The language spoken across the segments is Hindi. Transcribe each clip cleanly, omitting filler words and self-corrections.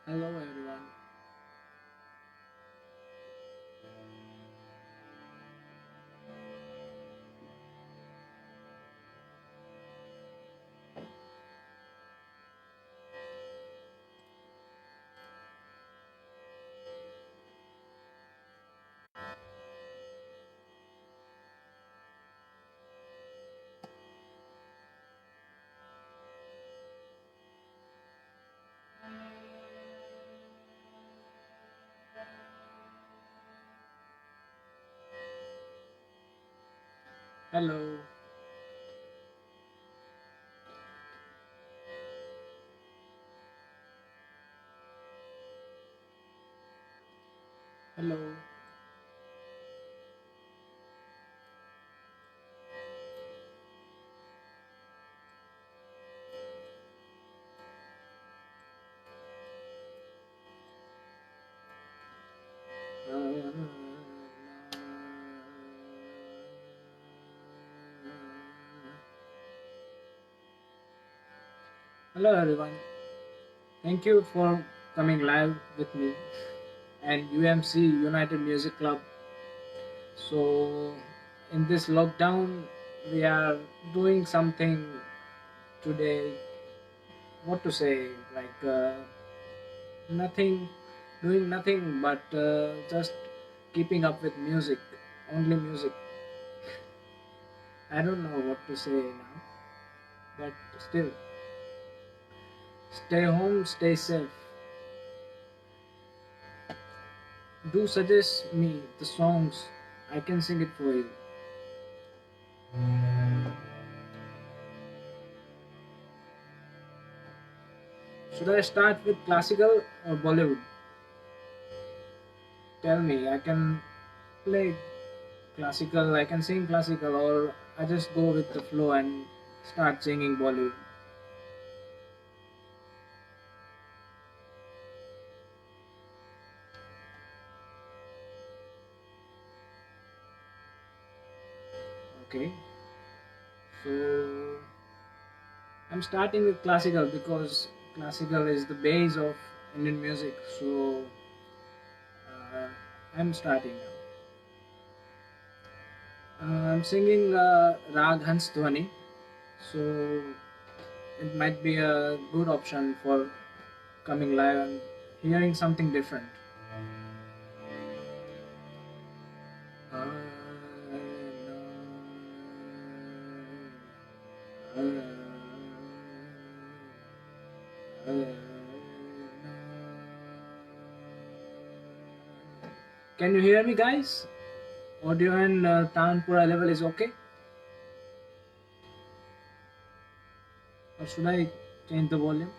Hello everyone. Hello. Hello. Hello everyone. Thank you for coming live with me and UMC United Music Club. So in this lockdown we are doing something today, what to say, like nothing, doing nothing but just keeping up with music, only music. I don't know what to say now, but still, stay home, stay safe. Do suggest me the songs, I can sing it for you. Should I start with classical or Bollywood? Tell me, I can play classical, I can sing classical, or I just go with the flow and start singing Bollywood. Okay, so I'm starting with classical because classical is the base of Indian music. So uh, I'm starting now. I'm singing Rag Hans Dhwani, so it might be a good option for coming live and hearing something different. Can you hear me, guys? Audio and Tanpura level is okay? Or should I change the volume?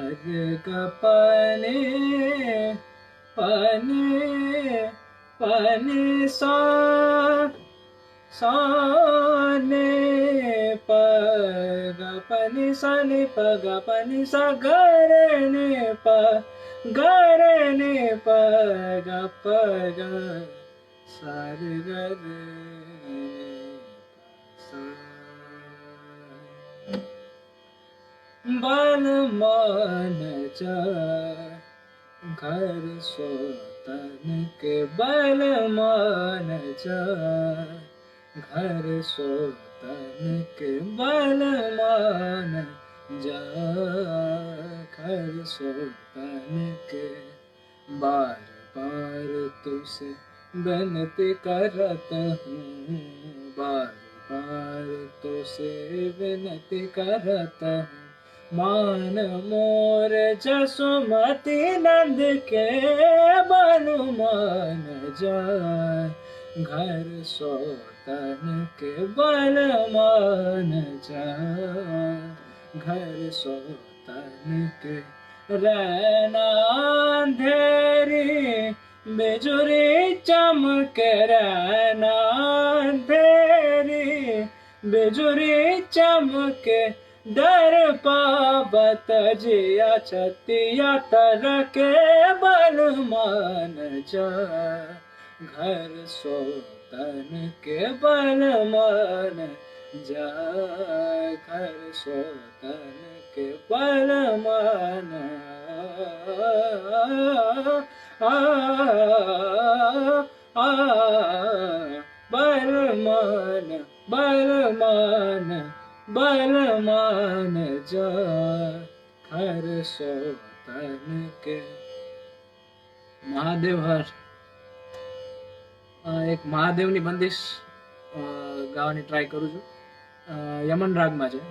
ग पने पने पने सा ने प ग पनि सा ने प ग पनि सा ग रे ने प ग रे ने प ग प ग सा रे ग रे ने प सा बल मान जा घर सोतन के बल मान जा घर सोतन के बल मान जा घर सोतन के बार बार तुझसे विनती करत हूँ बार बार तुझसे विनती करत हूँ मान मोर जसुमती नंद के बनु मान जा घर सोतन के बल मान जा घर सोतन के रैना अंधेरी बिजुरी चमके रैना अंधेरी बिजुरी चमके डर पावत जिया छतिया तर के बल मान जा घर सोतन के बल मान जा घर सोतन के बल मान बल मान जा घर सोतन के महादेव हर एक મહાદેવની બંદિશ ગાવાની ટ્રાય કરું છું યમન રાગમાં છે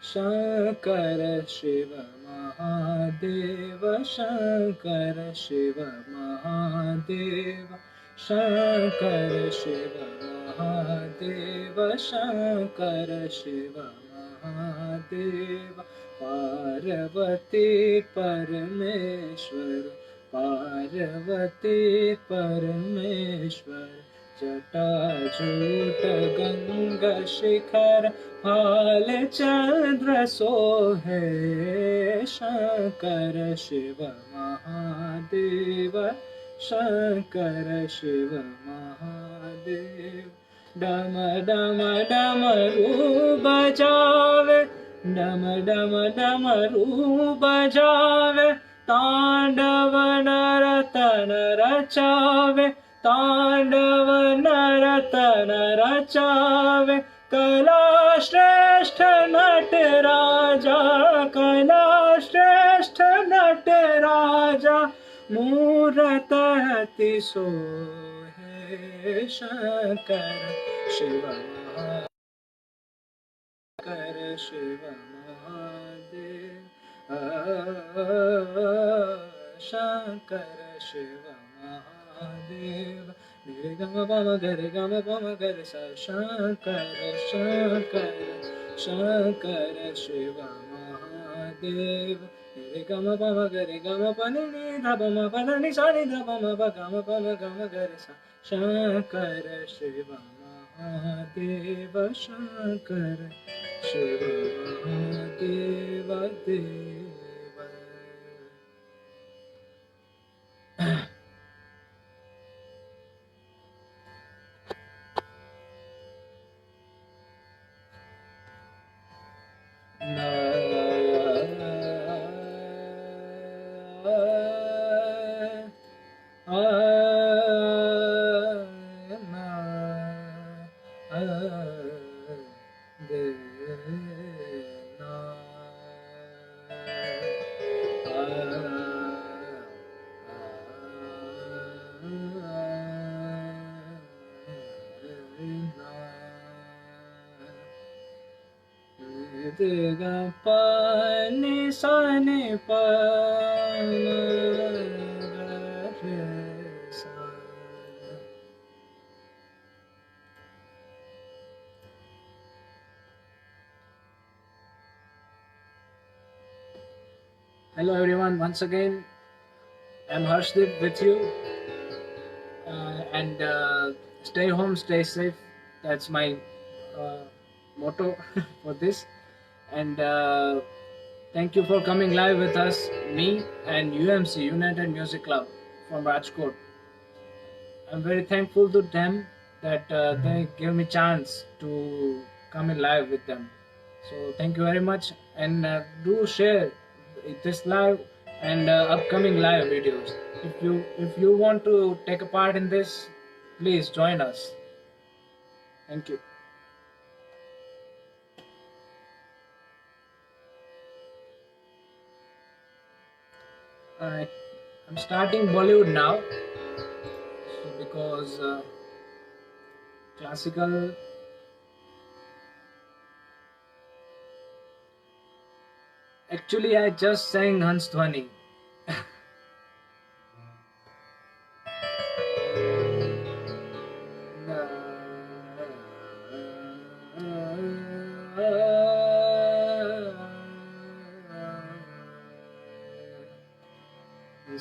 शंकर शिव महादेव शंकर शिव महादेव शंकर शिव महादेव शंकर शिव महादेव पार्वती परमेश्वर पार्वती परमेश्वर जटाजूट गंगा शिखर हाल चंद्र सोहे शंकर शिव महादेव शंकर शिव महादेव डम डम डमरू बजावे डम डम डमरू बजावे तांडव नरतन रचावे तांडव नरतन रचावे कला श्रेष्ठ नट राजा कला श्रेष्ठ नट राजा मूरत अति सोहे Shankar Shiv महाकर Shiv Mahadev Shankara Shiva Mahadeva Nire Gama Pama Gare Sa Shankara Shankara Shankara Shiva Mahadeva Nire Gama Pama Gama Pani Ni Dha Ma Pada Ni Sa Ni Dha Ma Pa Gama Pama Gama Gare Sa Shankara Shiva Mahadeva Shankara Shiva Mahadeva Deva. Ga pa ni sa ni pa ma ga re sa. Hello everyone, once again I'm Harshdeep with you, and stay home, stay safe. That's my motto for this. And thank you for coming live with us, me and UMC, United Music Club from Rajkot. I'm very thankful to them that they gave me chance to come in live with them. So thank you very much, and do share this live and upcoming live videos. If you want to take a part in this, please join us. Thank you. I'm starting Bollywood now, so because classical. Actually, I just sang Hans Dhwani.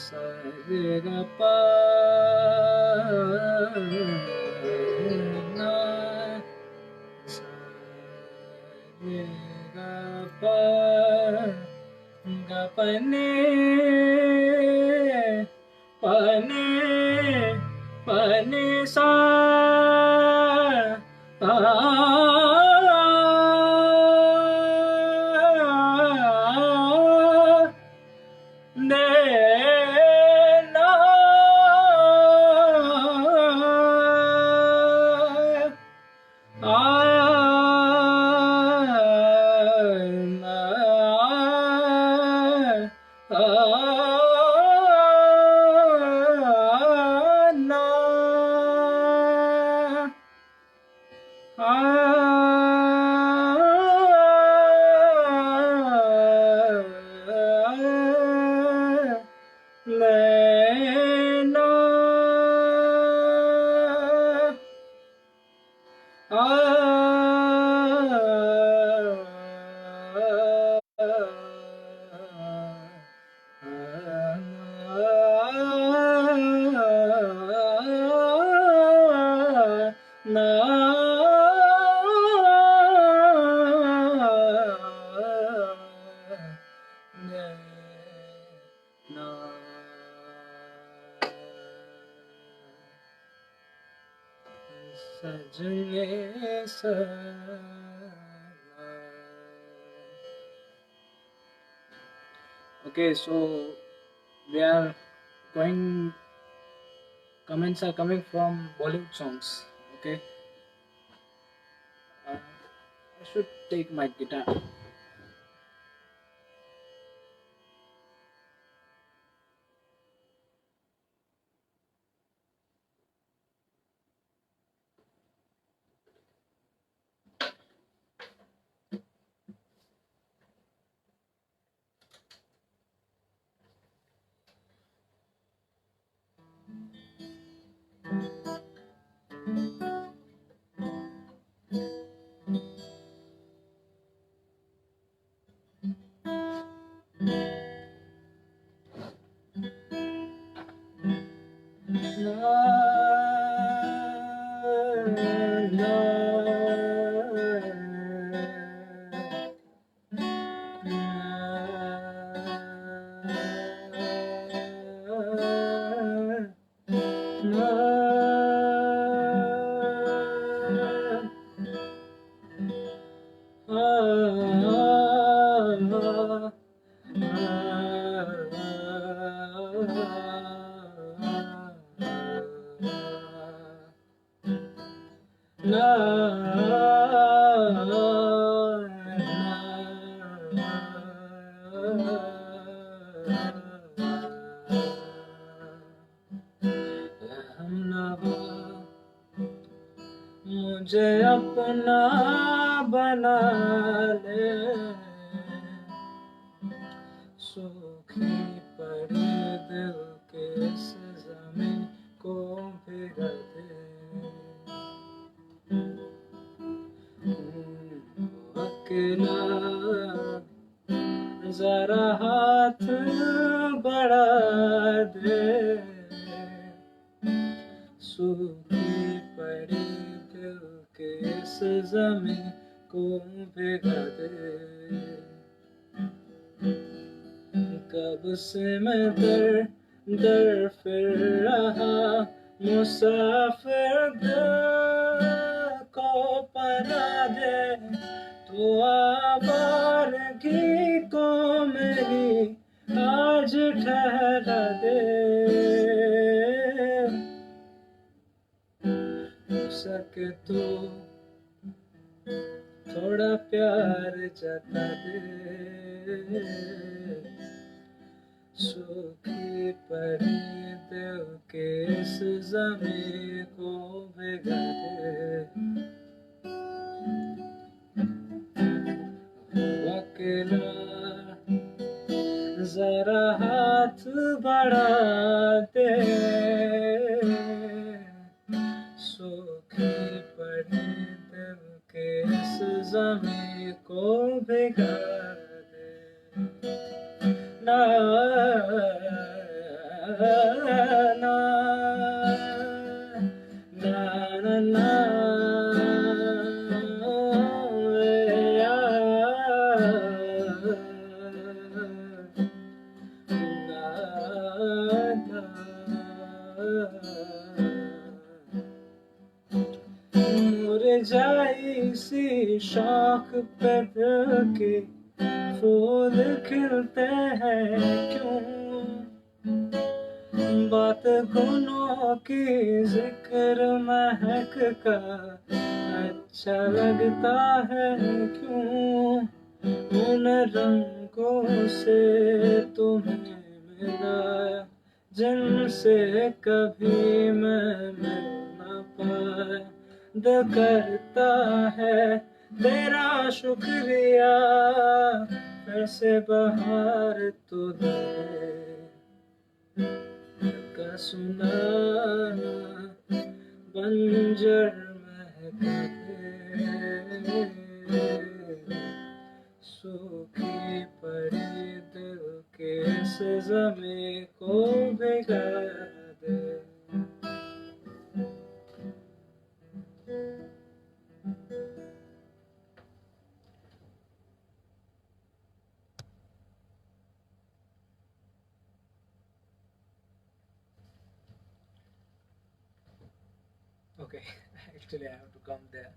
Sa re ga pa na sa re ga pa ga pa ne sa Okay, so we are going. Comments are coming from Bollywood songs. Okay, I should take my guitar. मुझे अपना बना ले, सूखी पड़ी दिल के इस ज़मीं को भिगा दे। अकेला जरा हाथ बढ़ा दे, सूखी पड़ी दिल के इस ज़मीं को भिगा दे। कब से मैं दर दर फिर रहा, मुसाफिर दिल को पना दे, तो आवारगी को मेरी आज ठहरा दे। हो सके तो थोड़ा प्यार जता दे, सूखी पड़ी दिल के इस ज़मीं को भिगा दे। अकेला जरा हाथ बढ़ा दे, सूखी पड़ी दिल के इस ज़मीं को भिगा दे। ना ना ना ना ना मुरझाई सी शौक पे दिल के फूल खिलते हैं क्यों, बात गुनों की जिक्र महक का अच्छा लगता है क्यों, उन रंगों से तुम्हें मिला जिनसे कभी मैं मिल न पाया। दिल करता है तेरा शुक्रिया, फिर से बहार तो दे, का सुना बंजर महका दे, सूखी पड़ी दिल के इस ज़मीं को भिगा दे। Okay, actually I have to come there.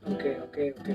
Okay.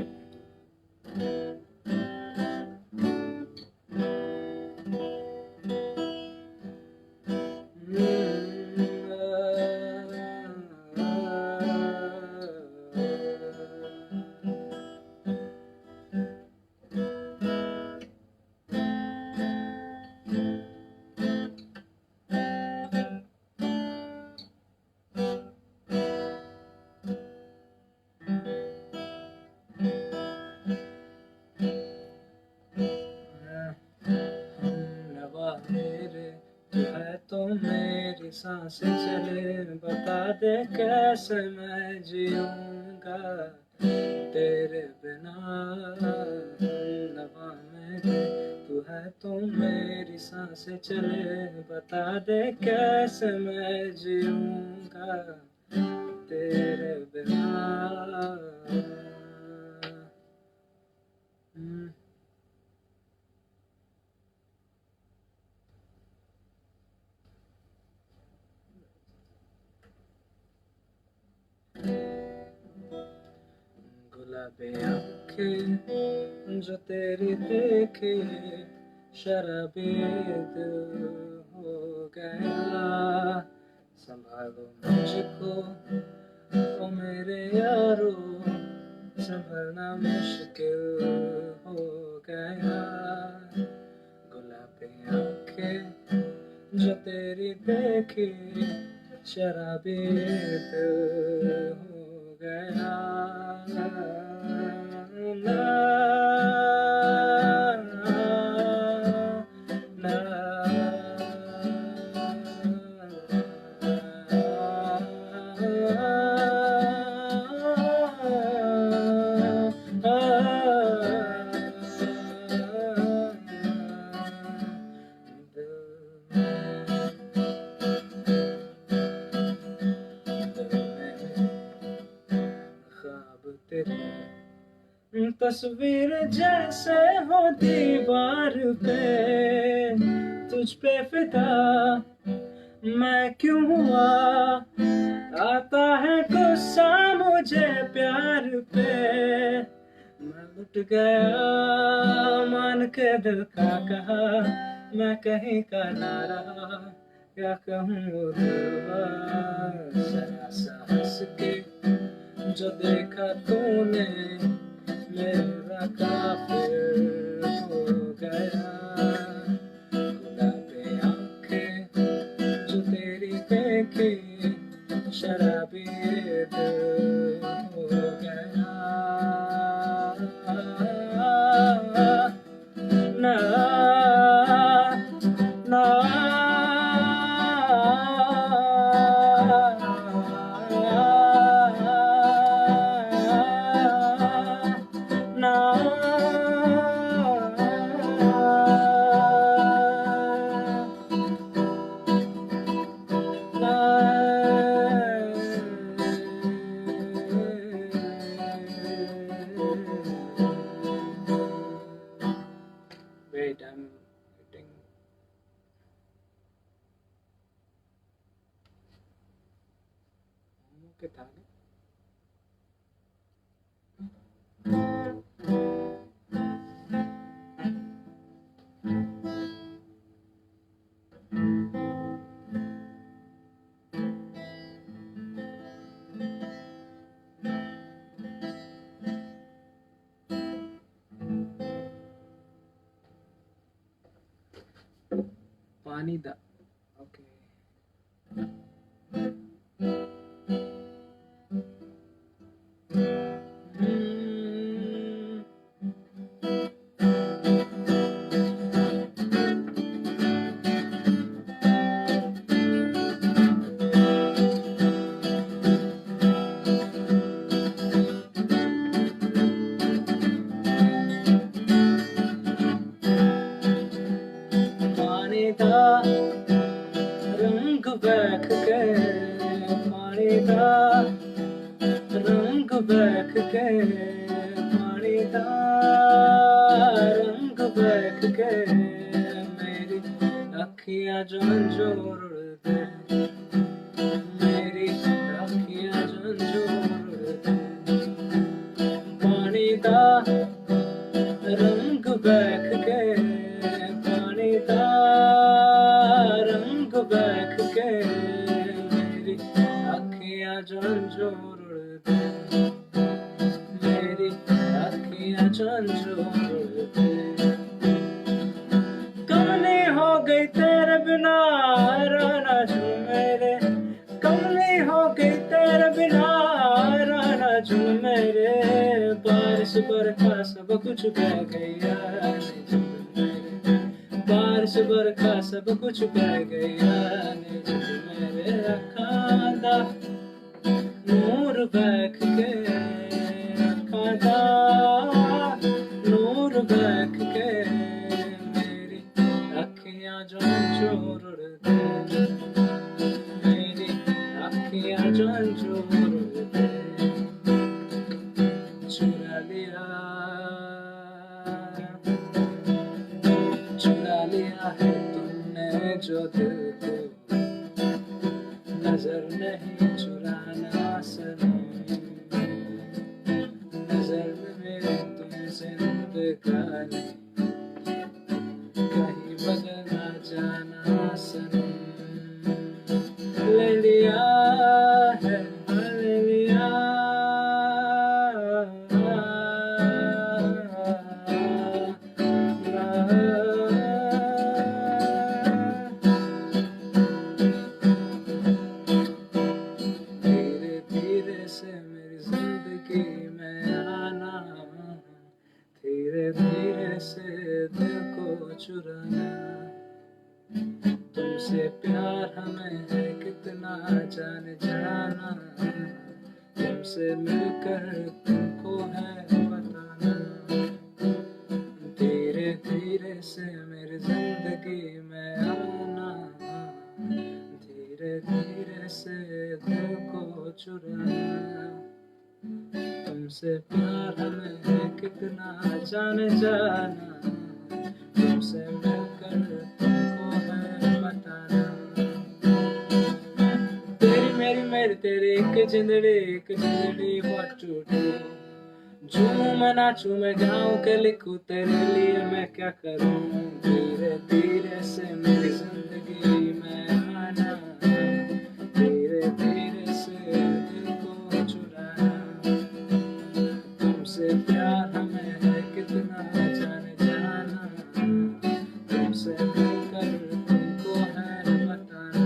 मेरी सांसें चले, बता दे कैसे मैं जीऊंगा तेरे बिना। लबा में दे तू है तो मेरी सांसें चले, बता दे कैसे मैं जीऊंगा तेरे बिना। गुलाबी आँखें जो तेरी देखे, शराबी दिल हो गया। संभालो मुझको ओ मेरे यारो, संभलना मुश्किल हो गया। गुलाबी आँखें जो तेरी देखी, शराबी दिल हो गया। ना, तस्वीर जैसे हो दीवार पे, तुझ पे फिदा मैं क्यों हुआ। आता है गुस्सा मुझे प्यार पे, मैं लुट गया मान के दिल का कहा। मैं कहीं का ना रहा, क्या कहूँ जरा सा हंस के जो देखा तूने, मेरा काफिर हो गया। गुलाबी आँखें जो तेरी देखी, शराबी दिल हो गया। ना, ना, Wait, I'm hitting. Okay, thank पानी दा ओके। पानी दा रंग बह के, पानी दा रंग बह के, पानी दा रंग बह के, मेरी अखियां झंझोर दे, मेरी अखियां झंझोर दे। पानी दा रंग बह के, पानी दा रंग बह के, मेरी अखियां झंझोर दे, मेरी अखियां झंझोर दे। कमली हो गई तेरे बिना रहना जो मेरे, कमली हो गई तेरे बिना रहना जो मेरे। बारिश बरखा सब कुछ बह गया, बारिश बरखा सब कुछ बह गया। अखां दा नूर बैठ के अखां दा नूर बैठ के मेरी अखियां झंझोर दे मेरी अखियां झंझोर दे चुरा लिया है तुमने जो दिल को नजर नहीं चुराना सनम नजर में मेरे तुम जिंदगानी कहीं बदल ना जाना सनम ले लिया है ले लिया धीरे धीरे से मेरी जिंदगी में आना धीरे धीरे से दिल को चुराना तुमसे प्यार हमें है कितना जान जाना तुमसे मिलकर तुमको है बताना धीरे धीरे से मेरी जिंदगी में आना धीरे धीरे से दिल को चुराना तुमसे प्यार हमें है कितना जान जाना तुमसे मिलकर तुमको है बताना तेरी मेरी तेरी एक जिंदड़ी what to do झूमूं मैं नाचूं मैं गाऊं के लिखूं तेरे लिए मैं क्या करूं धीरे धीरे से मेरी जिंदगी में आना धीरे धीरे से दिल को चुराना तुमसे प्यार हमें है कितना जान जाना तुमसे मिलकर तुमको है बताना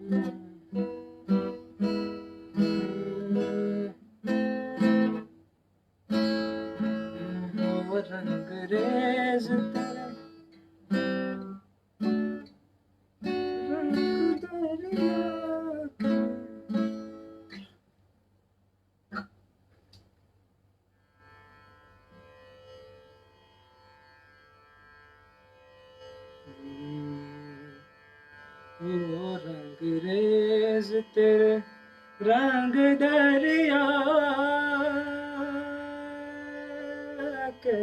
वो रंगरेज तेरे रंग दरिया के वो रंगरेज तेरे रंग दरिया के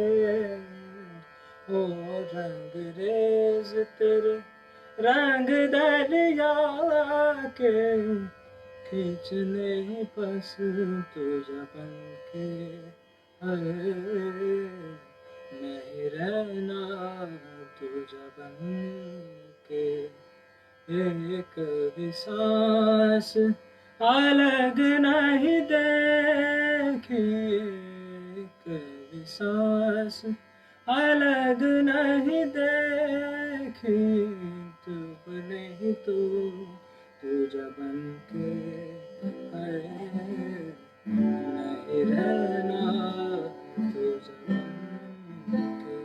ओ रंगरेज तेरे रंग दरिया के खींचने बस तुझा बन के नहीं रहना तुझा बन के एक भी सांस अलग नहीं देखी एक भी सांस अलग नहीं देखी तू बने तू तुझा बन के नहीं रहना तुझा बन के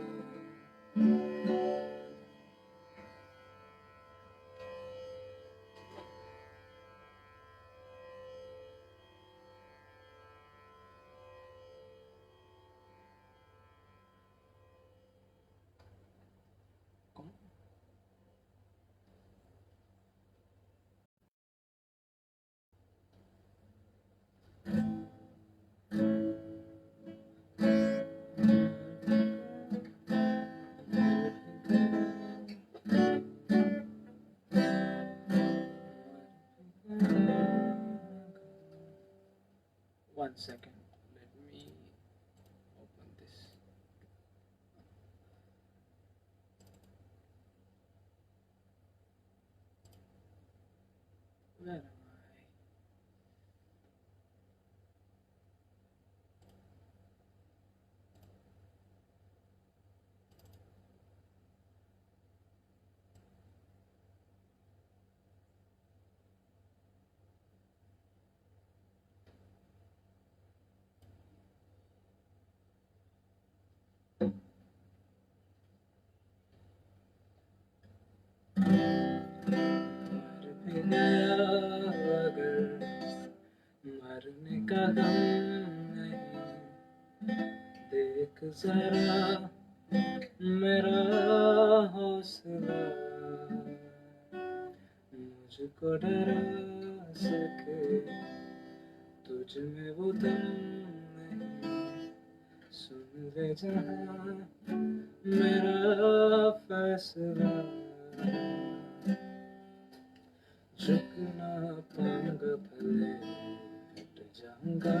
One second, let me open this. Where am I? गया अगर मरने का गम नहीं, देख जरा मेरा हौसला, मुझको डरा सके तुझ में वो दम नहीं, सुन ले जहाँ मेरा फैसला, झुक ना पाऊंगा भले हट जाऊंगा,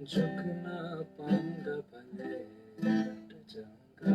झुक ना पाऊंगा भले हट जाऊंगा।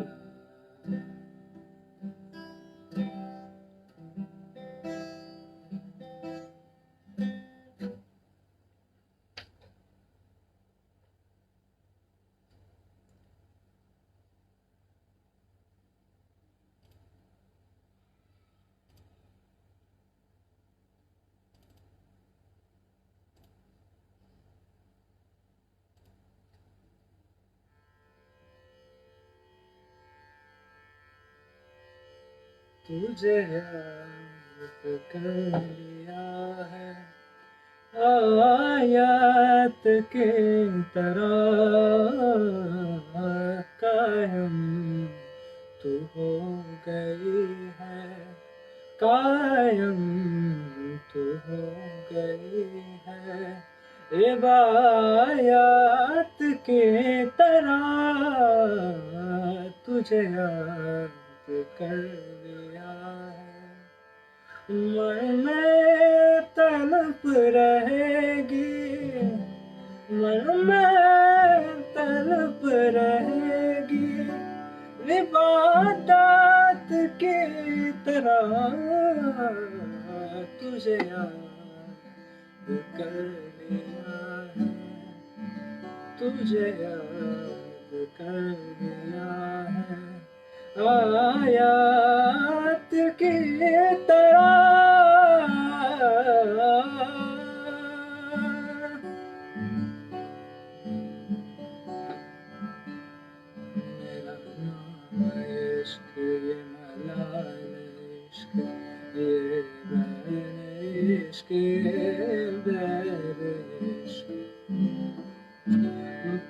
तुझे याद कर लिया है आयत के तरह, कायम तू हो गई है, कायम तू हो गई है, इबादत के तरह तुझे याद कर लिया है, मन में तड़प रहेगी, मन में तड़प रहेगी, इबादत की तरह तुझे याद कर लिया है, तुझे याद कर लिया है, आयत की तरह। मेरा नाम इश्क, ये मलाल इश्क, ये बैर इश्क, ये बैर इश्क,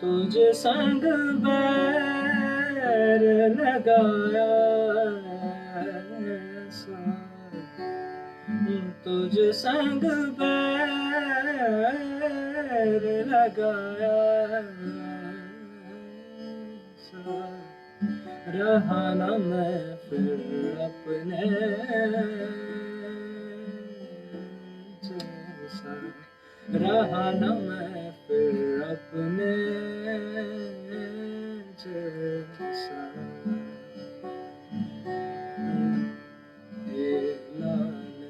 तुझे संग बैर लगाया ऐसा, तुझे संग बैर लगाया ऐसा, रहा न मैं फिर अपने जैसा, रहा न मैं फिर अपने जैसा, ये लाल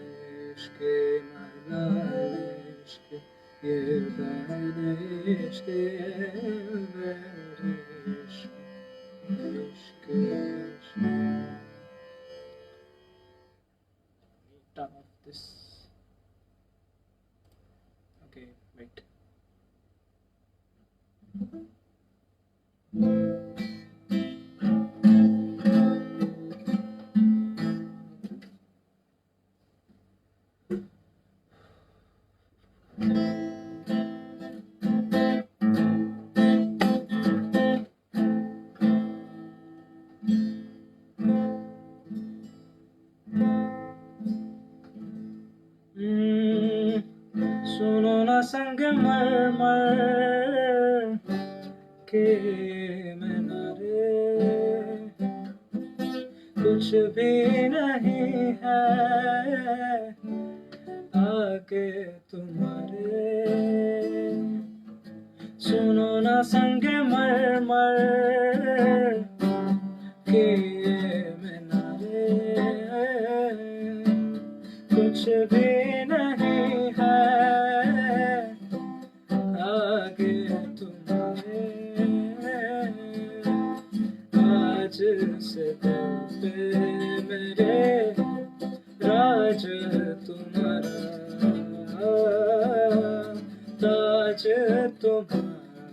इश्क, लाल इश्क, ये बैर इश्क, ये बैर इश्क, इश्क इश्क। Turn off this. Okay, wait. सुनो ना संगमरमर के मीनारे, कुछ भी नहीं है आगे तुम्हारे, सुनो ना संगमरमर के मीनारे, कुछ भी नहीं है आगे तुम्हारे, आज से दिल पे मेरे राज तुम्हारा, ताज तुम्हारा,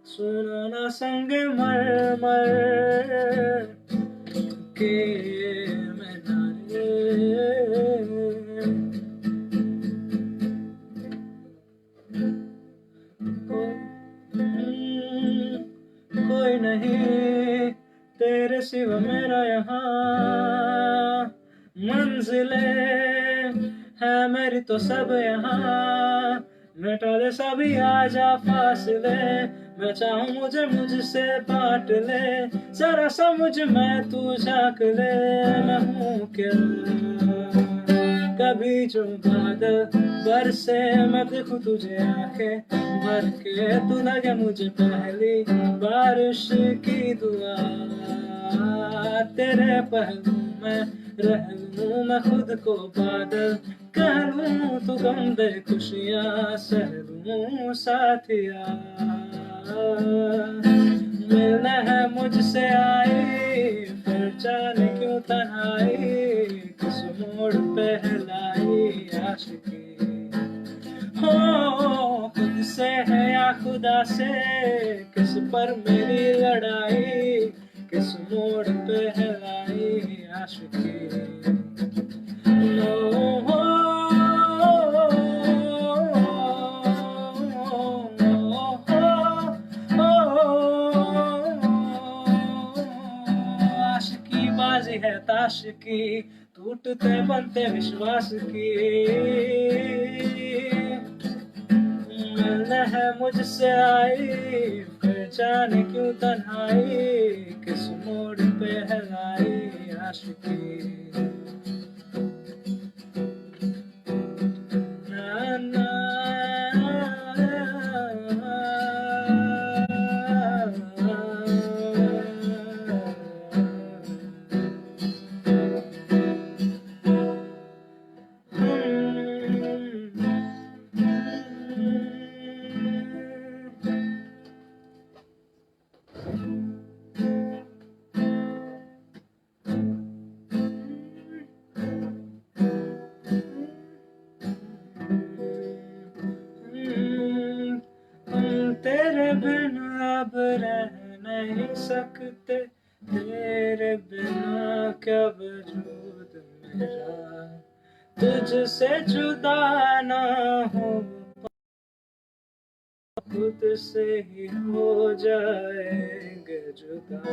सुनो ना संगमरमर के मैं नारे। कोई नहीं तेरे सिवा मेरा यहाँ, मंजिले है मेरी तो सब यहाँ, मिटा दे सभी आजा फासले, मैं चाहूँ मुझे मुझसे बांट ले, जरा समझ मैं तू झांक ले, मैं हूँ क्या कभी जो बादल बरसे मैं देखूं तुझे आंखें भर के, तू लगे मुझे पहली बारिश की दुआ, तेरे पहलू में रह लूं मैं खुद को बादल कह लूं, तू गम दे खुशियाँ सह लूं साथिया, मिलना है मुझसे आई फिर जाने क्यों तन्हाई, किस मोड़ पे लाई आशिकी, हो खुद से है या खुदा से, किस पर मेरी लड़ाई, किस मोड़ पे है लाई आशिकी। आशिकी बाजी है ताश की, टूटते बनते विश्वास की, मिलना है मुझसे आई फिर जाने क्यों तन्हाई, किस मोड़ पे है लाई आशिकी। ना ना तेरे बिन अब रह नहीं सकते, तेरे बिना क्या वजूद मेरा, तुझसे जुदा ना हो खुद से ही हो जाएंगे जुदा,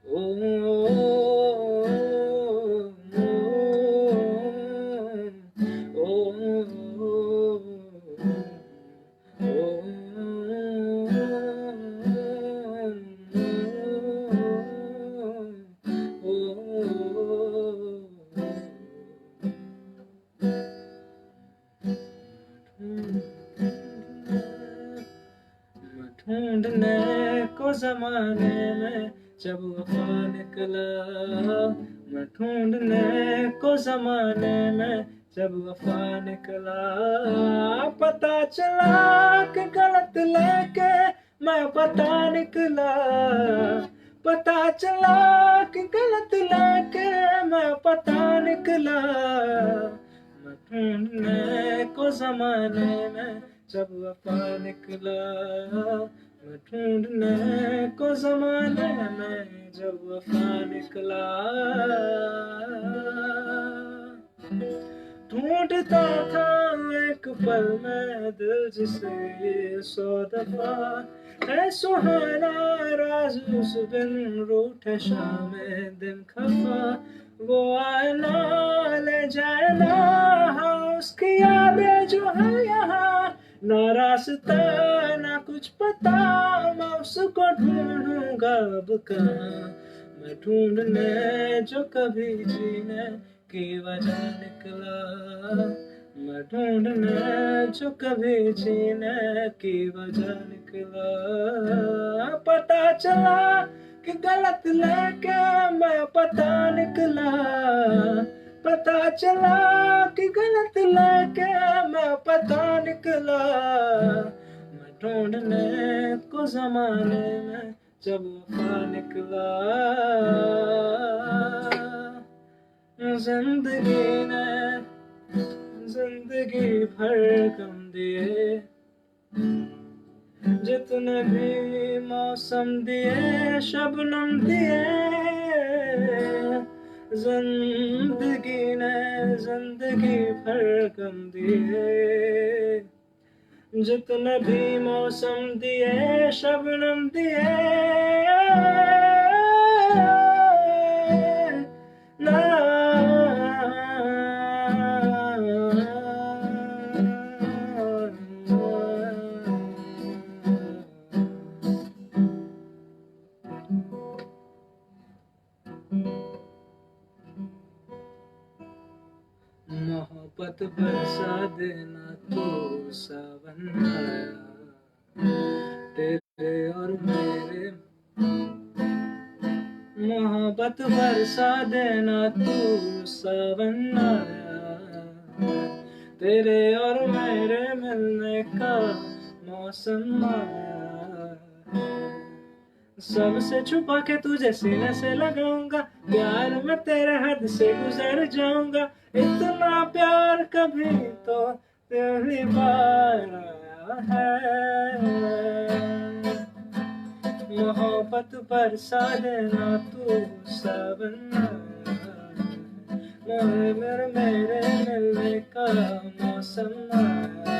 ओ, ढूंढने को जमाने में जब वफा निकला, मैं ढूंढने को जमाने में जब वफा निकला, पता चला कि गलत लेके मैं पता निकला, पता चला कि गलत लेके मैं पता निकला, मैं ढूंढने को जमाने में जब वफा निकला, मैं ढूंढने को जमाने में जब वफा निकला, ढूंढता था एक पल में दिल जिसे 100 दफा, है सुहाना राज उस बिन रूठे शाम दिन खफा, वो आए ना ले जाए ना उसकी यादें जो है यहाँ, ना रास्ता ना कुछ पता, मैं उसको ढूंढूंगा अब कहाँ, मैं ढूंढने जो कभी जीने की वजह निकला, मैं ढूंढने जो कभी जीने की वजह निकला, पता चला कि गलत लेके मैं पता निकला, पता चला कि गलत लेके मैं पता निकला, मैं ढूंढने को जमाने में जब वफा निकला, जिंदगी ने जिंदगी भर गम दिए, जितने भी मौसम दिए शबनम दिए, जिंदगी ने जिंदगी भर गम दिए, जितने भी मौसम दिए शबनम दिए ना। मोहब्बत बरसा देना तो सावन आया, तेरे और मेरे मोहब्बत बरसा देना तू सावन आया, तेरे और मेरे मिलने का मौसम आया। सबसे छुपा के तुझे सीने से लगाऊंगा, प्यार में तेरे हद से गुजर जाऊंगा। इतना प्यार कभी तो पहली बार आया है। मोहब्बत बरसा देना तू सावन आया, मेरे मिलने का मौसम आया।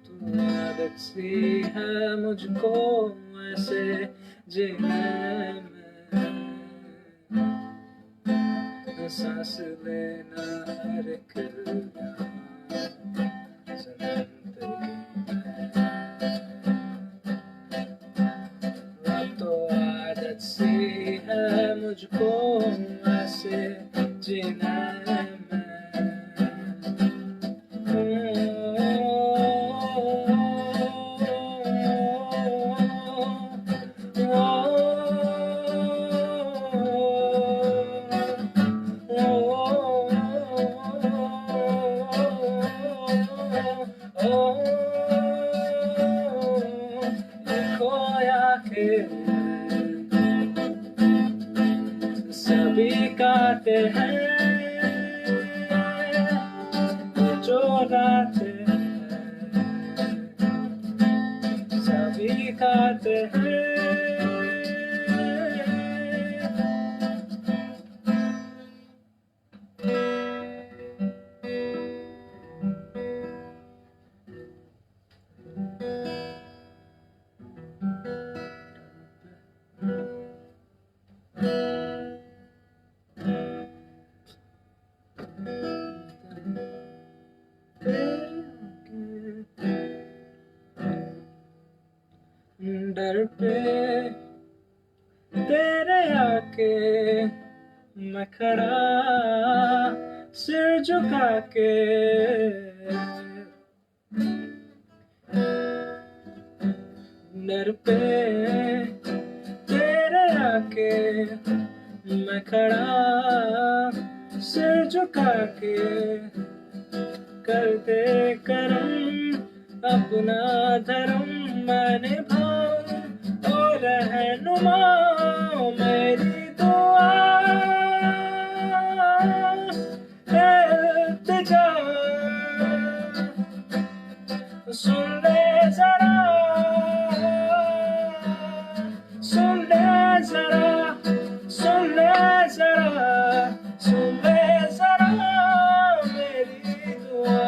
तू आदत सी है मुझको ऐसे जीने में, सांस लेना हर एक तो आदत सी है मुझको ऐसे जीने में। खोया के सभी गाते हैं, जो गाते हैं सभी गाते हैं। डर पे तेरे आके मैं खड़ा सिर झुका के, डर पे तेरे आके मैं खड़ा सिर झुका के, कर दे करम अपना धर्म मैं निभाऊं और रहनुमा मेरी दुआ इल्तिजा। सुन ले जरा सुन ले जरा सुन ले जरा सुन ले जरा मेरी दुआ।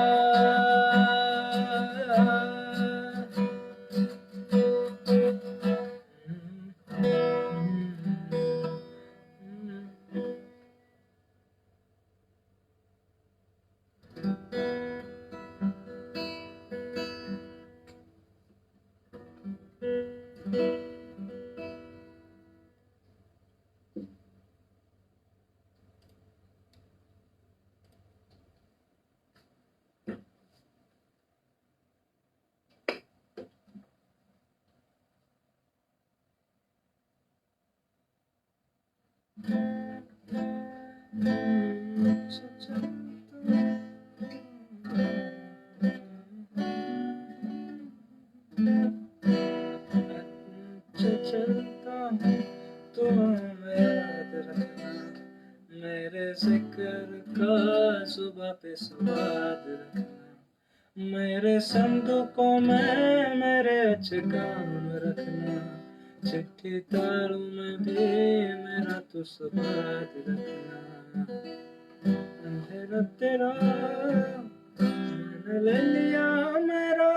चलता हूँ तो याद रखना, मेरे जिक्र का सुबह पे स्वाद रखना, मेरे संदूकों में मेरे सच काम रखना, चिट्ठी तारों में भी मेरा तो स्वाद रखना। अंधेरा तेरा मैंने ले लिया मेरा,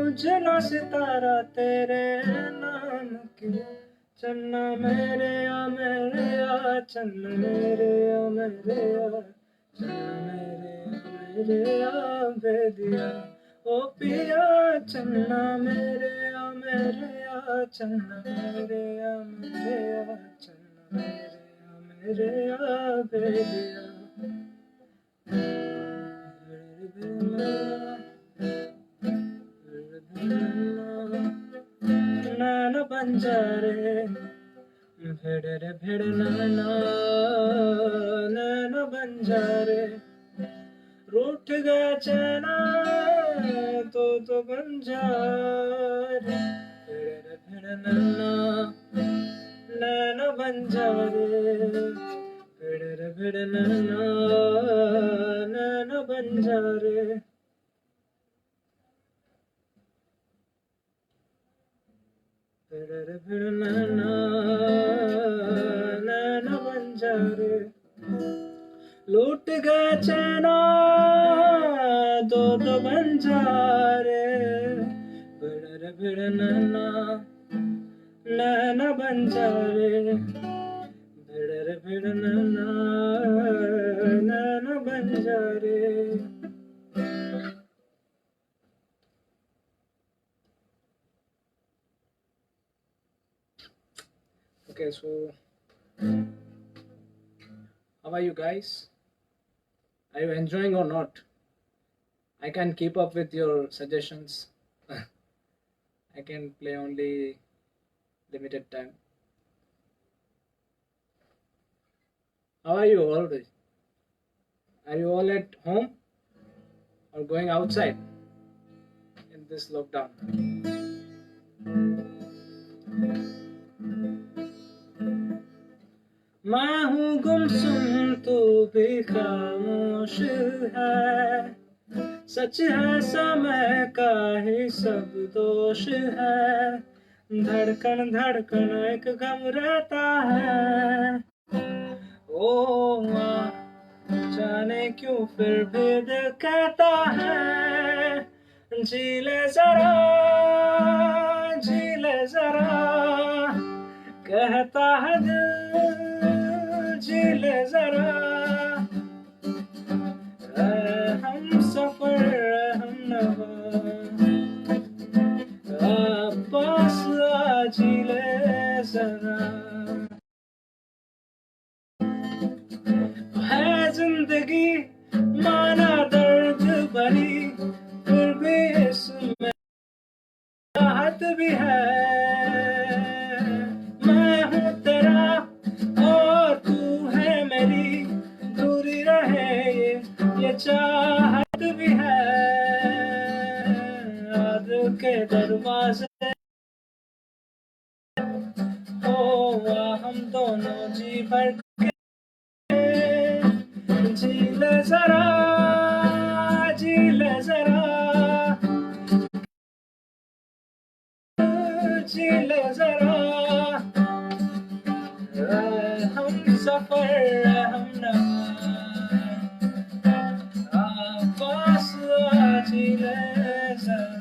उजला सितारा तेरे नाम क्यों। चन्ना मेरे या मेरे या, चन्ना मेरे या मेरे या, चन्ना मेरे या भेदिया ओ पिया। चन्ना मेरे या मेरे या, चन्ना मेरे या मेरे या, चन्ना मेरे या भेदिया। नैना बंजारे भेड़े भेड़ नैना, नैना बंजारे रूठ गया चैना तो बंजारे। भेड़ भेड़ नैना, नैना बंजारे, भेड़ भेड़ नैना, नैना बंजारे। भेड़ भेड़ नैना, नैना बंजारे लूट गए चैना दो बंजारे। भेड़ भेड़ नैना, नैना बंजारे, भेड़ भेड़ नैना, नैना बंजारे। Okay, so how are you guys? Are you enjoying or not? I can keep up with your suggestions. I can play only limited time. How are you all? Are you all at home or going outside in this lockdown? मैं हूँ गुमसुम तू भी खामोश है, सच है समय का ही सब दोष है। धड़कन धड़कन एक गम रहता है, ओ माँ जाने क्यों फिर भी दिल कहता है। जी ले जरा, जी ले जरा, कहता है दिल जी ले जरा। हम सफर हम नवा, पास आ जी ले जरा। है जिंदगी माना दर्द भरी, फिर भी इसमें राहत भी है। मैं हूँ तेरा और तू है मेरी, दूरी रहे ये चाहत भी है। याद के दरवाजे हो हम दोनों जी भर के, जी ले जरा, जी ले जरा, जी ले जरा। हम सफर हम नवा, पास आ जी ले जरा।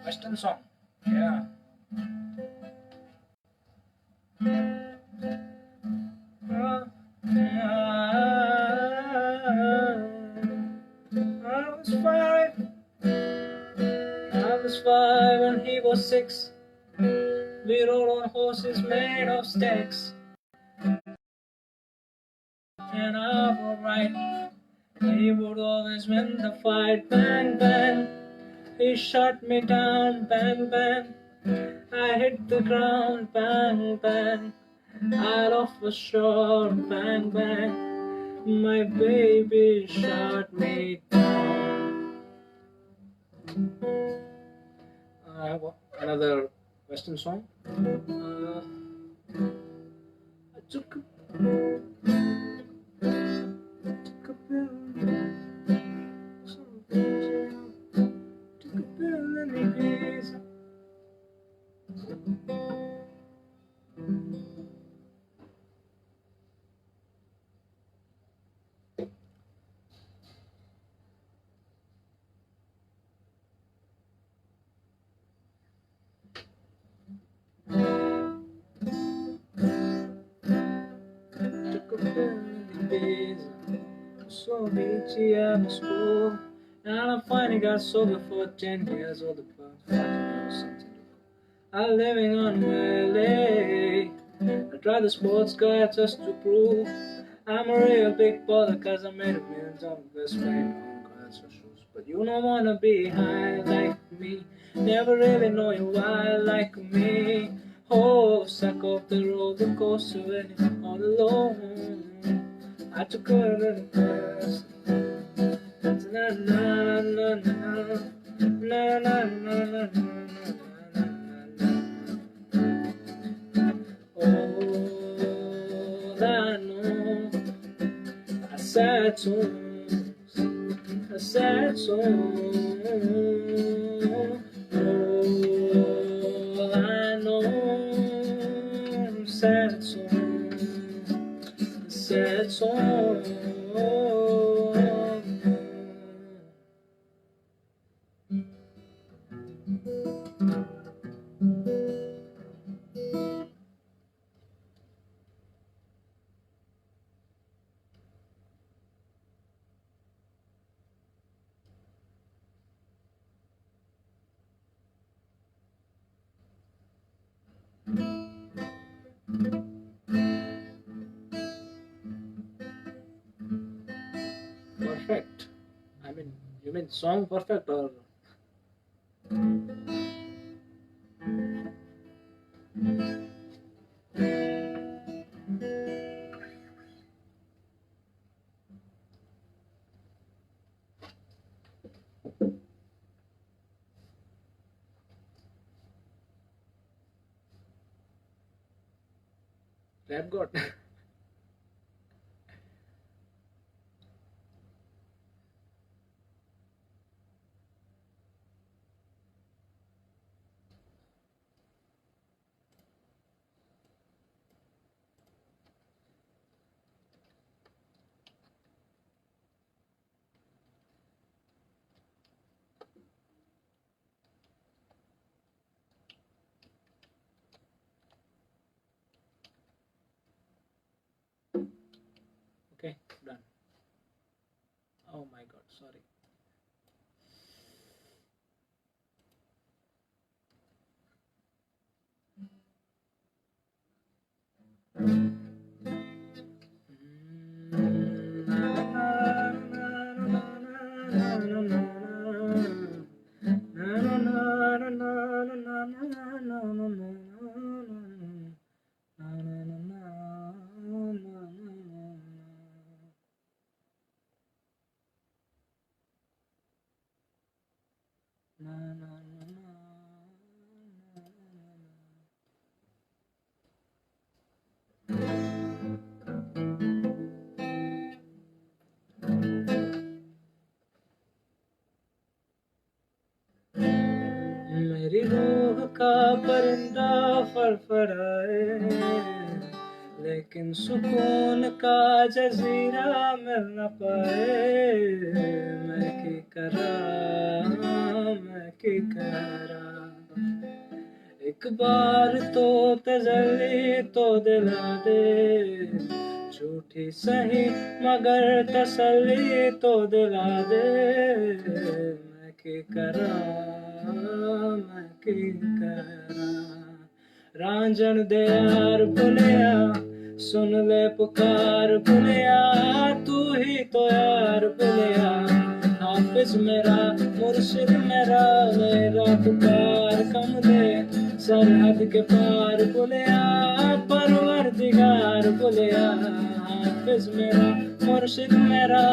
Western song, yeah. I was five and he was 6. We rode on horses made of sticks, and I would ride. He would always win the fight. Bang bang, he shot me down. Bang bang, I hit the ground. Bang bang, I off a shot. Bang bang, my baby shot me down. I have another Western song. I took a pill, so beachy at school. And I finally got sober for 10 years old. I'm living on LA. I drive the sports car just to prove I'm a real big baller, cause I made a $1,000,000 playing on cars or shoes. But you don't wanna be high like me. Never really know you why like me. Oh, suck off the roller coaster when you're all alone. I took a little bus. Na na na na na na na na na. All I know, a sad songs, a sad song. All I know, sad song, a sad song. Perfect. I mean, you mean song perfect or rap god? Okay, done. Oh my god, sorry. मेरी रूह का परिंदा फड़फड़ाए, लेकिन सुकून का जजीरा मिल न पाए। मैं की करा, मैं की करा, एक बार तो तजल्ली तो दिला दे, झूठी सही मगर तसल्ली तो दिला दे। मैं की करा, मैं की करा, रांझण दे यार बुलिया, सुन ले पुकार बुलिया, तू ही तो यार बुलिया। हाफिज मेरा मुर्शिद मेरा, मेरा पुकार कम दे सरहद के पार बुलिया, परवरदिगार बुलिया। हाफिज मेरा मुर्शिद मेरा,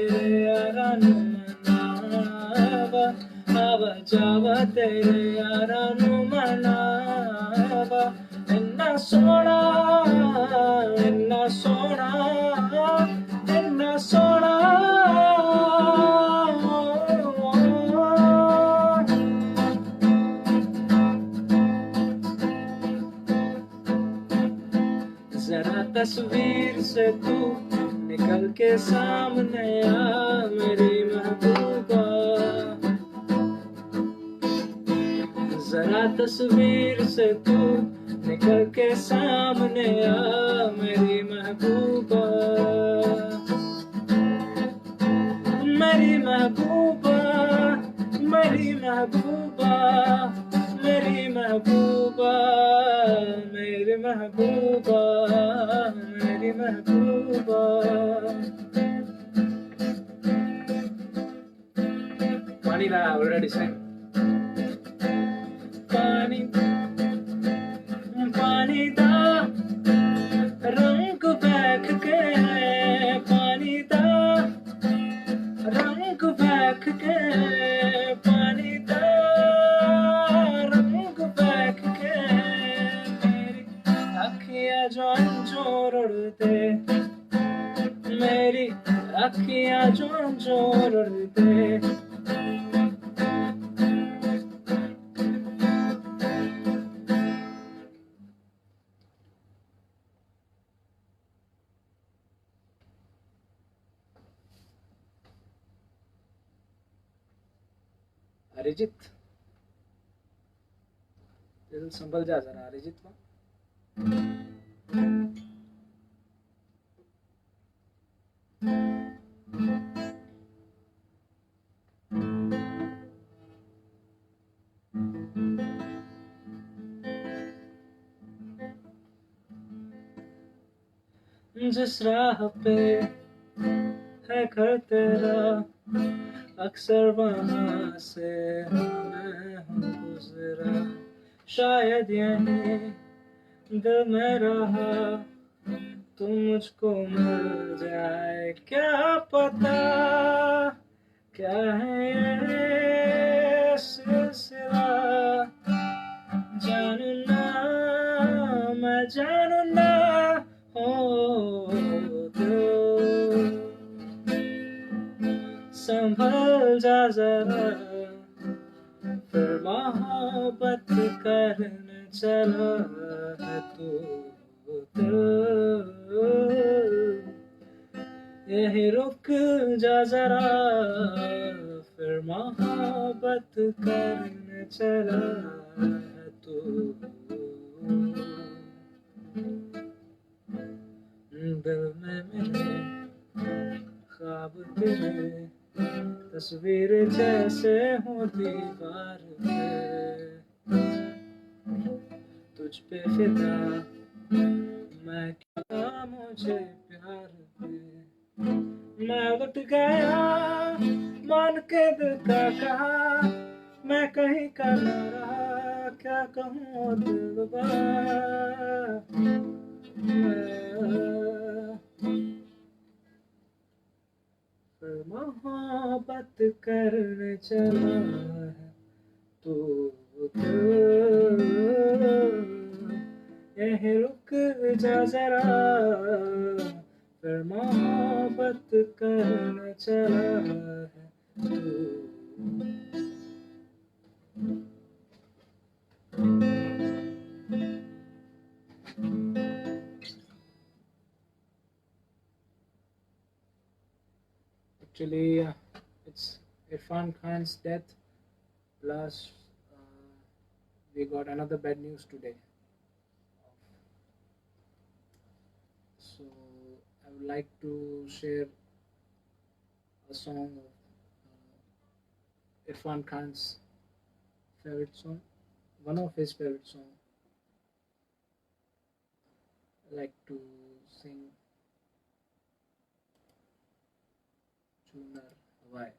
तेरे यारा नू मनावा आवा जावा तेरे यारा नू मनावा इन्ना सोना इन्ना सोना इन्ना सोना जरा तस्वीर से तू निकल के सामने आ मेरी महबूबा जरा तस्वीर से तू निकल के सामने आ मेरी महबूबा मेरी महबूबा मेरी महबूबा मेरी महबूबा मेरी महबूबा मेरी महबूबा पानी ला already sang पानी पानी दा रंग बैठ के पानी दा रंग बैठ के पानी दा रंग बैठ के मेरी अखियां जो अंजोर उड़ते मेरी अखियां जो अंजोर उड़ते अरिजीत दिल संभल जा जरा अरिजीत को जिस राह पे है घर तेरा अक्सर वहाँ से मैं हूँ गुजरा शायद यहीं दिल में रहा तुम मुझको मिल जाए क्या पता क्या है ये सिलसिला जानू ना मैं जानू ना हो दिल संभल जा जरा फिर मोहब्बत करने चला है तू यही रुक जा जरा फिर मोहब्बत करने चला है तू दिल में मेरे ख्वाब तेरे तस्वीर जैसे हो दीवार पे तुझ पे फिदा मैं क्या मुझे प्यार पे मैं लुट गया मान के दिल का कहा मैं कहीं का न रहा क्या कहूँ दिलवा फिर मोहब्बत करने चला है तू यहीं रुक जा जरा फिर मोहब्बत करने चला है तू Actually, it's Irfan Khan's death. Plus, we got another bad news today. So, I would like to share a song of Irfan Khan's favorite song, one of his favorite songs. I like to sing Chunar Hawai.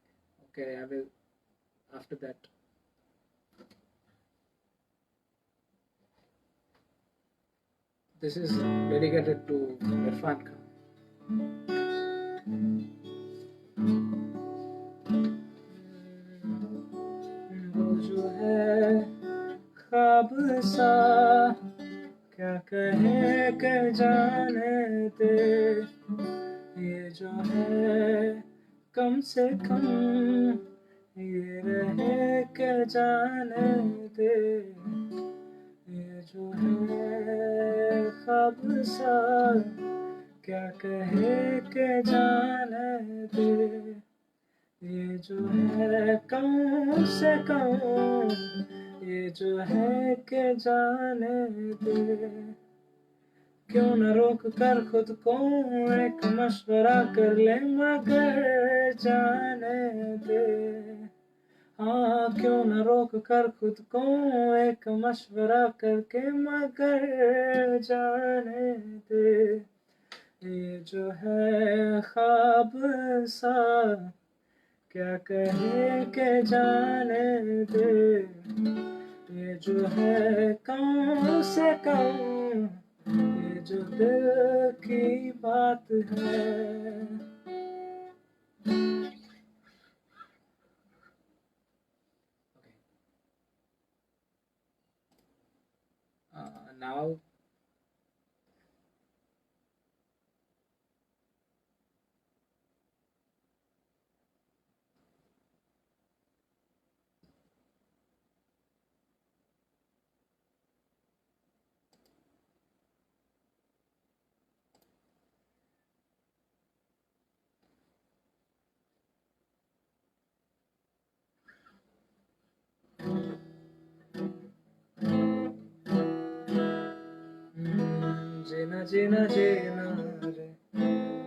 Okay, I will after that. This is dedicated to Irfan Khan. सा क्या कहे के जाने दे, ये जो है कम से कम ये रहे के जाने दे, ये जो है ख्वाब सा क्या कहे के जाने दे, ये जो है कम से कम ये जो है के जाने दे। क्यों न रोक कर खुद को एक मशवरा कर ले मगर जाने दे, हाँ क्यों न रोक कर खुद को एक मशवरा करके मगर जाने दे, ये जो है ख्वाब सा क्या कहे के जाने दे, ये जो है कम से कम ये जो दिल की बात है। Now जीना जीना जीना रे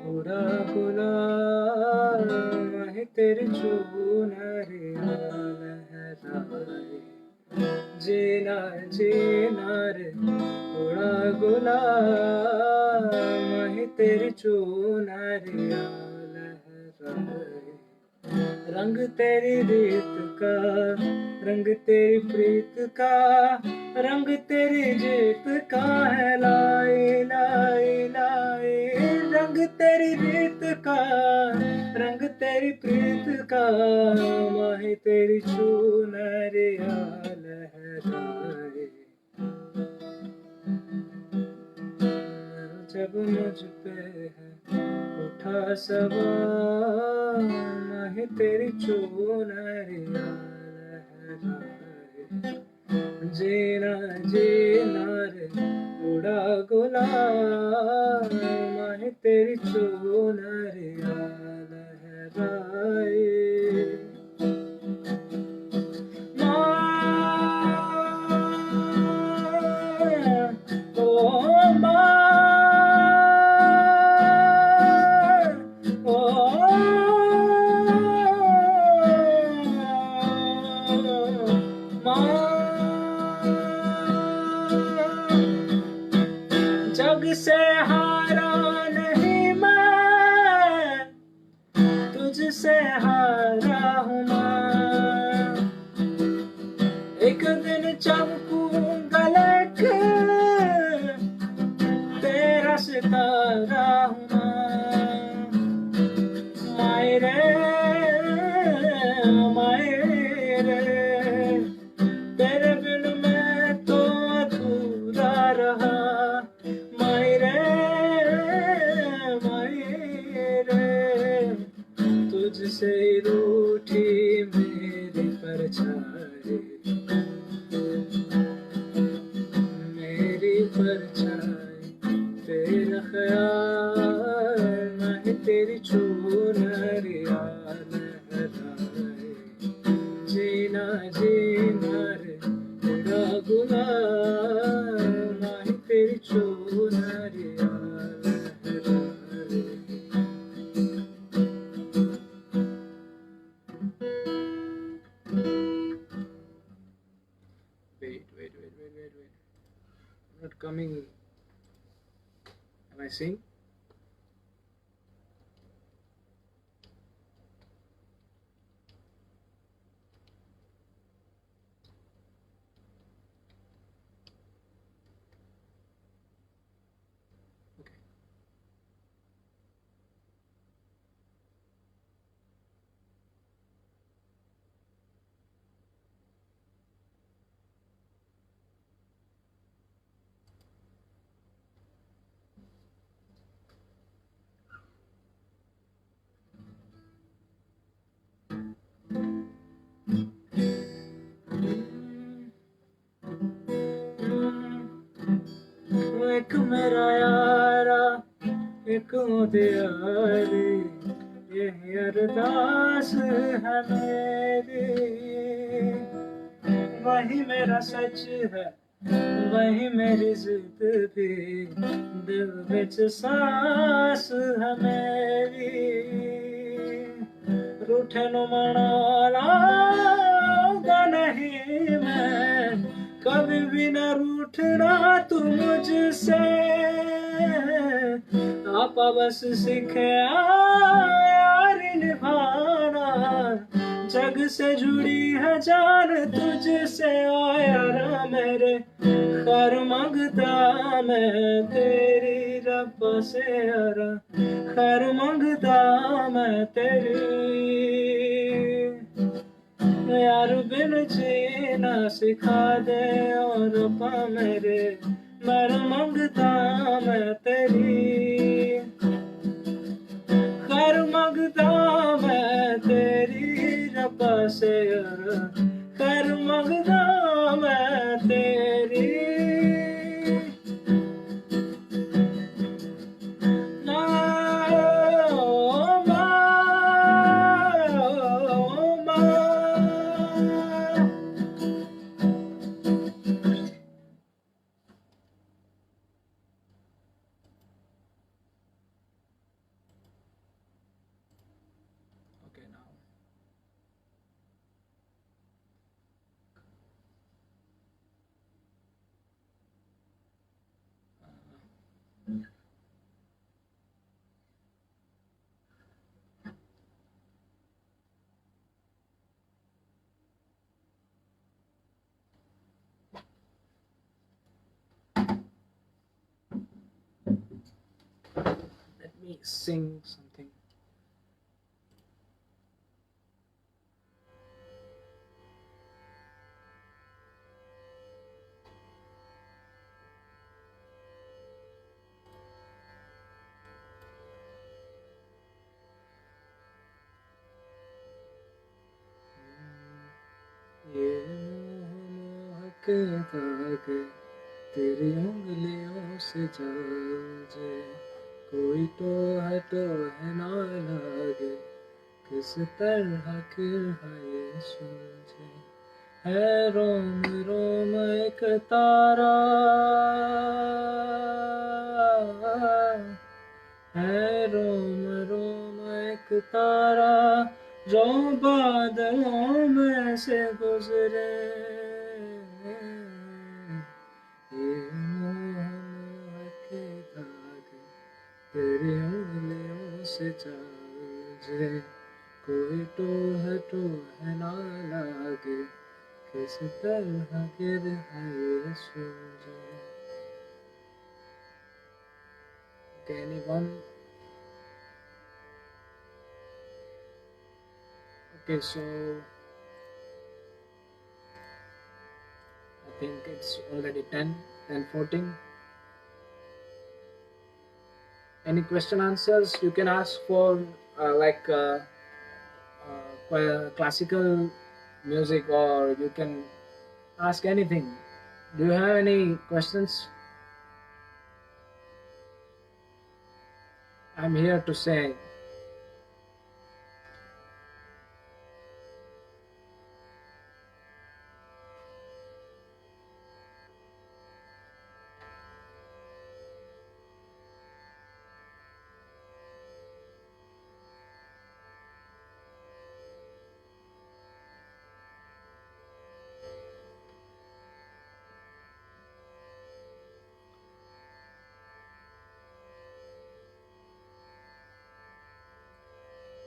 पूरा गुलाल माही तेरी चूनरिया लहराए, जीना जीना रे पूरा गुलाल माही तेरी चूनरिया लहराए, रंग तेरी रीत का रंग तेरी प्रीत का रंग तेरी जीत का है, लाई लाई लाई रंग तेरी रीत का रंग तेरी प्रीत का माही तेरी चुनरिया लहराए, जब मुझ पे है उठा सवार माही तेरी चुनरिया लहराए, जीना जीना रे उड़ा गुलाल माही तेरी चुनरिया लहराए, जग से हारा नहीं मैं तुझसे हारा हूँ मैं, एक दिन चमकूंगा लेकर तेरा सितारा हूँ मैं, मायरे मायरे तेरे बिन मैं तो अधूरा रहा, मायरे मायरे तुझसे रूठी मेरी परछाई, मेरी परछाई तेरा ख्याल माही तेरी चुनरिया लहराए, जीना जीना रे तेरा गुलाल माही तेरी चुनरिया लहराए। Wait. Not coming. Am I seeing? Okay. को दिया रे, यही अरदास है मेरी। वही मेरा सच है, वही मेरी जिद भी, दिल विच सांस है मेरी। रूठे नु मनाना नहीं मैं, कभी भी न रूठना तू मुझसे। आपा बस सीखे यार निभाना, जग से जुड़ी है जान तुझसे। ओ यारा मेरे खैर मांगता मैं तेरी रब से यारा, खैर मांगता मैं तेरी। यार बिन जीना सिखा दे और पा मेरे, खैर मांगता मैं तेरी। खैर मांगता मैं तेरी रब से यारा, खैर मांगता मैं तेरी। Okay, now. Let me sing something. ये मोह मोह के दाग तेरी उंगलियों से जल जाए, कोई तो है ना लागे, किस तरह की है ये सुलझे। है रोम रोम एक तारा, है रोम रोम एक तारा, जो बादलों में से गुजरे। ये मोह मोह के धागे तेरी उंगलियों से चल जाए, कोई तो है ना लागे, किस तरह गिर है ये सूझे। Okay, anyone? Okay, so I think it's already 10:14. Any question answers you can ask for classical music, or you can ask anything. Do you have any questions? I'm here to say.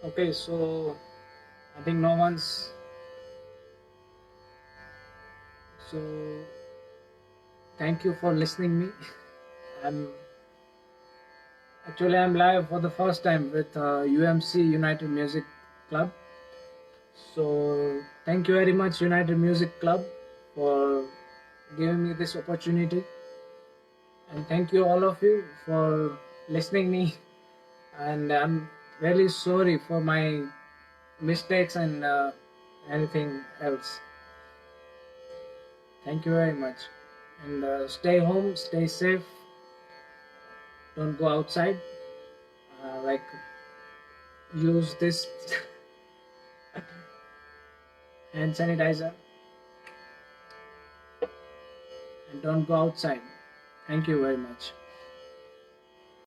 Okay, so I think no one's. So thank you for listening me. I'm I'm live for the first time with UMC United Music Club. So thank you very much United Music Club for giving me this opportunity, and thank you all of you for listening me. And I'm really sorry for my mistakes and anything else. Thank you very much, and stay home, stay safe, don't go outside. like use this hand sanitizer and don't go outside. Thank you very much.